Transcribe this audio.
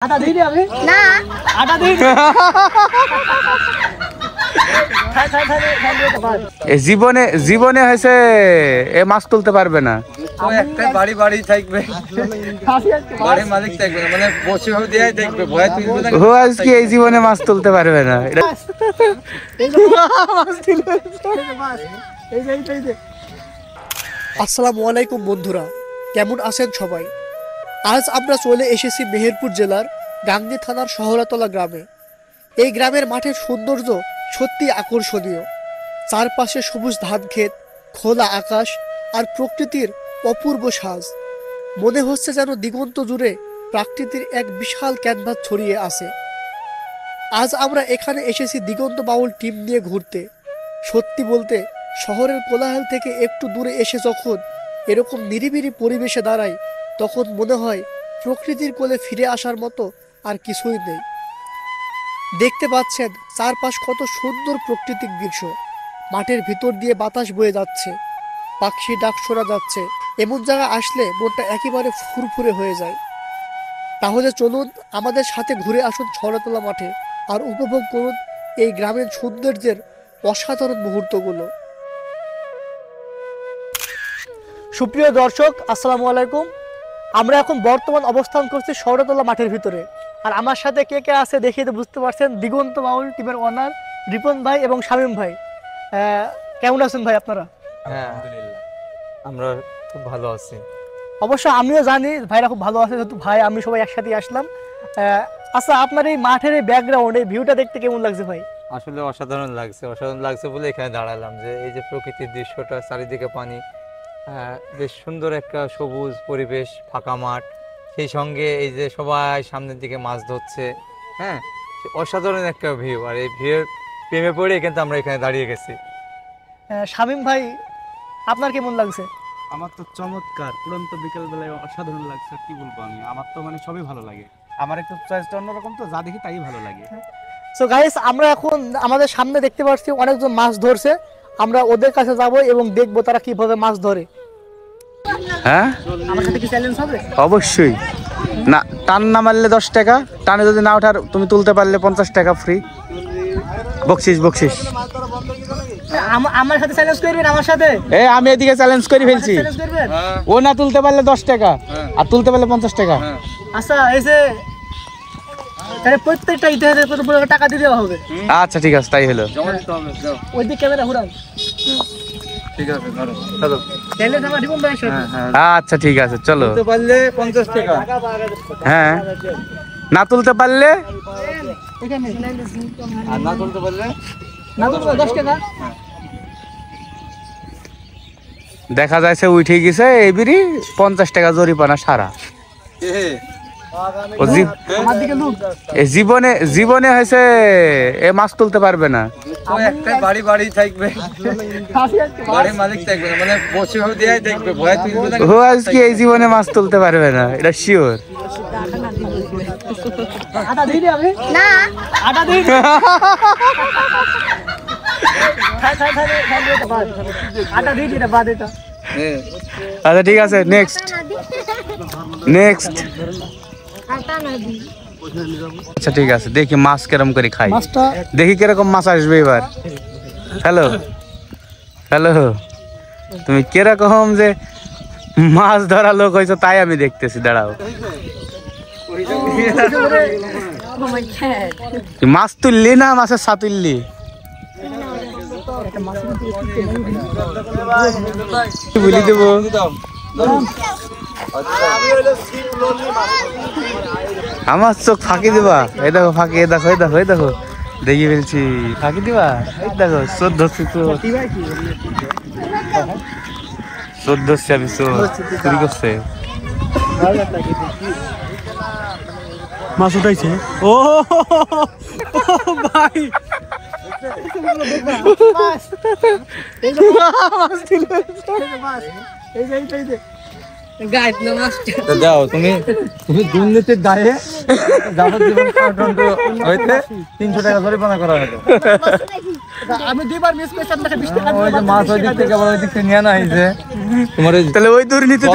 আটা দিই আমি না আটা দিই জীবনে জীবনে হয়েছে এ মাছ তুলতে পারবে না। একটা বাড়ি বাড়ি থাকবে, বাড়ির মালিক থাকবে, মানে বসে দেয়াই দেখবে, ভয় তুলবে না। ও আজকে এই জীবনে মাছ তুলতে পারবে না। আসসালামু আলাইকুম বন্ধুরা, কেমন আছেন সবাই? আজ আমরা চলে এসেছি মেহেরপুর জেলার গাংনী থানার শহরতলা গ্রামে। এই গ্রামের মাঠের সৌন্দর্য সত্যি আকর্ষণীয়। চারপাশে সবুজ ধান ক্ষেত, খোলা আকাশ আর প্রকৃতির অপূর্ব সাজ। মনে হচ্ছে যেন দিগন্ত জুড়ে প্রকৃতির এক বিশাল ক্যানভাস ছড়িয়ে আছে। আজ আমরা এখানে এসেছি দিগন্ত বাউল টিম নিয়ে ঘুরতে। সত্যি বলতে শহরের কোলাহল থেকে একটু দূরে এসে যখন এরকম নিরিবিলি পরিবেশে দাঁড়াই, তখন মনে হয় প্রকৃতির কোলে ফিরে আসার মতো আর কিছুই নেই। দেখতে পাচ্ছেন চারপাশ কত সুন্দর প্রাকৃতিক দৃশ্য। মাঠের ভিতর দিয়ে বাতাস বয়ে যাচ্ছে, পাখি ডাক শোনা যাচ্ছে। এমন জায়গা আসলে মনটা একেবারে ফুরফুরে হয়ে যায়। তাহলে চলুন আমাদের সাথে ঘুরে আসুন শহরতলা মাঠে আর উপভোগ করুন এই গ্রামের সৌন্দর্যের অসাধারণ মুহূর্তগুলো। সুপ্রিয় দর্শক, আসসালামু আলাইকুম। আমরা এখন বর্তমান অবস্থান করছি শহরতলা মাঠের ভিতরে। আর আমার সাথে কে কে আছে দেখিয়ে তো বুঝতে পারছেন, দিগন্ত বাউল টিমের ওনার রিপন ভাই এবং শামীম ভাই। কেমন আছেন ভাই আপনারা? হ্যাঁ, আমরা খুব ভালো আছি। অবশ্য আমিও জানি ভাইরা খুব ভালো আছে, যেহেতু ভাই আমি সবাই একসাথে আসলাম। আচ্ছা, আপনার এই মাঠের এই ব্যাকগ্রাউন্ড, এই ভিউটা দেখতে কেমন লাগছে ভাই? আসলে অসাধারণ লাগছে, অসাধারণ লাগছে বলে এখানে দাঁড়ালাম। যে এই যে প্রকৃতির দৃশ্যটা, চারিদিকে পানি, বেশ সুন্দর একটা সবুজ পরিবেশ, ফাঁকা মাঠ, সেই সঙ্গে এই যে সবাই সামনের দিকে মাছ ধরছে। হ্যাঁ, অসাধারণ একটা ভিউ। আর এই ভিউর প্রেমে পড়ে কিন্তু আমরা এখানে দাঁড়িয়ে গেছি। শামীম ভাই, আপনার কেমন লাগছে? আমার তো চমৎকার, পুরন্ত বিকেল বেলায় অসাধারণ লাগছে। কি বলবো আমি, আমার তো মানে সবই ভালো লাগে। আমার একটু চয়েসটা অন্যরকম, তো যা দেখি তাই ভালো লাগে। সো গাইস, আমরা এখন আমাদের সামনে দেখতে পাচ্ছি অনেকজন মাছ ধরছে। আমরা ওদের কাছে যাব এবং দেখবো তারা কিভাবে মাছ ধরে। হ্যাঁ, আমার সাথে কি চ্যালেঞ্জ হবে? অবশ্যই। না, টান না মারলে 10 টাকা, টানে যদি না ওঠার তুমি তুলতে পারলে 50 টাকা ফ্রি। বকশিস বকশিস। আমার সাথে চ্যালেঞ্জ করবেন? আমার সাথে আমি এদিকে চ্যালেঞ্জ করে ফেলছি। চ্যালেঞ্জ করবেন? ও না তুলতে পারলে 10 টাকা, আর তুলতে পারলে 50 টাকা। আচ্ছা, এই যে তাহলে প্রত্যেকটা ইতিহাসের কত টাকা দিয়ে দেওয়া হবে? আচ্ছা ঠিক আছে, তাই হলো। ওই দিকে ক্যামেরা ঘুরান। ঠিক আছে, ধরো চলো। চ্যালেঞ্জ আমার রিপন ভাইয়ের সাথে। আচ্ছা ঠিক আছে, চলো। তুলতে পারলে 50 টাকা। হ্যাঁ, না তুলতে পারলে এখানে আর না তুলতে পারলে না তো 10 টাকা। দেখা যাচ্ছে উঠে গেছে এইবারই 50 টাকা জরিমানা সারা। ও আমার দিকে লুক। জীবনে জীবনে হয়েছে এ মাছ তুলতে পারবে না। একটা বাড়ি বাড়ি থাকবে, বাড়ির মালিক থাকবে, মানে বসে দেয়াই দেখবে, ভয় তুলবে না। ও আজকে এই জীবনে মাছ তুলতে পারবে না, এটা শিওর। আটা দিই আমি না আটা দিই। আটা দিই না বাদ এটা। আচ্ছা ঠিক আছে, নেক্সট নেক্সট। আচ্ছা ঠিক আছে, দেখি মাছ কেরম করে খাই, মাছটা দেখি কিরকম মাছ আসবে এবার। হ্যালো হ্যালো, তুমি কিরকম যে মাছ ধরা লোক হয়েছো তাই আমি দেখতেছি। দাঁড়াও, মাছ তুললি না মাছের ছা তুললি? বলি দেবো। আমার চোখ ফাঁকি দিবা? এই দেখো ফাঁকি, এই দেখো, এই দেখো, এই দেখো, দেখি ফেলছি। ফাঁকি দিবা? এই দেখো চোর ধরছি, চোর ধরছি আমি, চোর চুরি করছে। মাছ উঠাইছে। ও ভাই, দাও তুমি, তুমি দুর্নীতির দায়ে যাবজ্জীবন কারাদণ্ড হইতে 300 টাকা জরিমানা করা হলো। আমি দুইবার মিস করেছি, আপনাকে 20 টাকা ওই যে মাছ ওই দিক থেকে আবার ওই দিক থেকে নিয়ে না হয়েছে তোমার। তাহলে ওই দুর্নীতি